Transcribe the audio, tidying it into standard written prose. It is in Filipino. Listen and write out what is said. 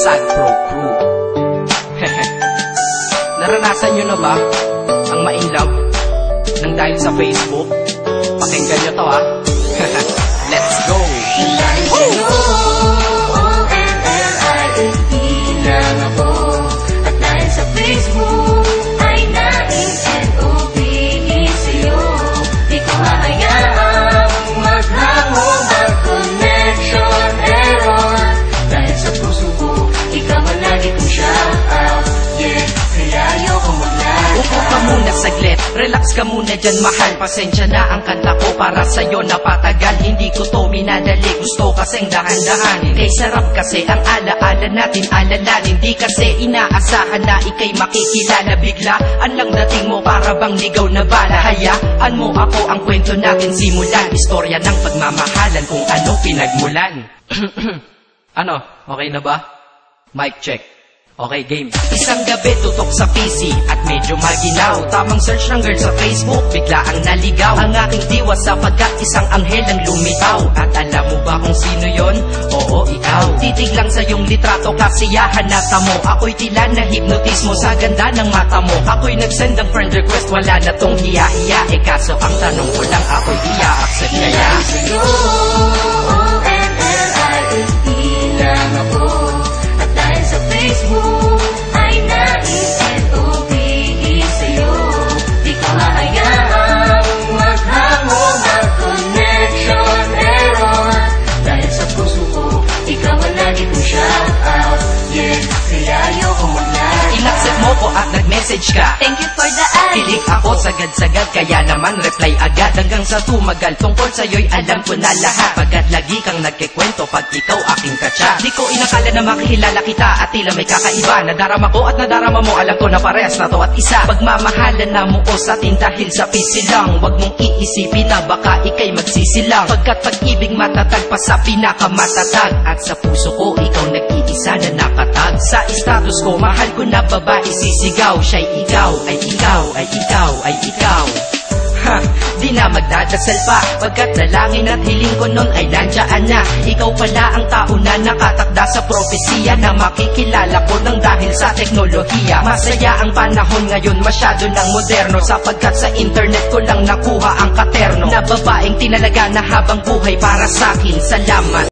Sad Pro Crew. Naranasan nyo na ba ang ma-inlove nang dahil sa Facebook? Pakinggan nyo to ha. Let's go! lang ako. At dahil sa Facebook ay nai-NOBE sa'yo. Di ko hahayaang maghango, mag-connection error. Dahil sa puso ko, ikaw ang lagi kong shout out. Yeah, kaya ayoko mag-lag. Upo ka muna saglit, relax ka muna dyan mahal. Pasensya na ang kanta ko para sa'yo napatagal. Hindi ko to minadali, gusto kasing dahan-dahanin. Kay sarap kasi ang alaala natin alalanin. Di kasi inaasahan na ikay makikilala. Biglaan lang dating mo para bang ligaw na bala. Hayaan mo ako ang kwento natin simulan. Istorya ng pagmamahalan kung ano pinagmulan. Ano, okay na ba? Mic check. Okay, game. Isang gabi tutok sa PC at medyo maginaw. Tamang search ng girl sa Facebook, bigla ang naligaw. Ang aking diwa sapagkat isang anghel ang lumitaw. At alam mo ba kung sino yon? Oo, ikaw. Titig lang sa iyong litrato, kasiyahan na tamo. Ako'y tila na hipnotismo sa ganda ng mata mo. Ako'y nagsend ng friend request, wala na tong hiya-hiya. Eh kaso ang tanong ko lang, ako'y i-accept kaya? Lang ako. At dahil sa Facebook ay nai-NOBE sa'yo. Di ko hahayaang maghango, mag-connection error. Dahil sa puso ko, ikaw ang lagi kong shout out. Yeah, kaya ayoko mag-lag. In-accept mo ko at nag-message ka. Thank you for the ad. Kilig ako sagad-sagad, kaya naman reply agad. Hanggang sa tumagal, tungkol sa'yo'y alam ko na lahat. Pagkat lagi kang nagkikwento pag ikaw aking katsa. Di ko inakala na makikilala kita at tila may kakaiba. Nadarama ko at nadarama mo, alam ko na parehas na to at isa. Pagmamahalan na mo ko sa atin dahil sa pisilang. Huwag mong iisipin na baka ikay magsisilang. Pagkat pag-ibig matatag pa sa pinakamatatag. At sa puso ko, ikaw nag-iisa na nakatag. Sa status ko, mahal ko na babae sisigaw. Siya'y ikaw, ay ikaw, ay ikaw, ay ikaw. Ha, di na magdadasal pa. Pagkat dalangin at hiling ko nun ay nandiyan na. Ikaw pala ang tao na nakatakda sa propesiya. Na makikilala ko nang dahil sa teknolohiya. Masaya ang panahon ngayon, masyado ng moderno. Sapagkat sa internet ko lang nakuha ang katerno. Na babaeng tinalaga na habang buhay para sa'kin. Salamat.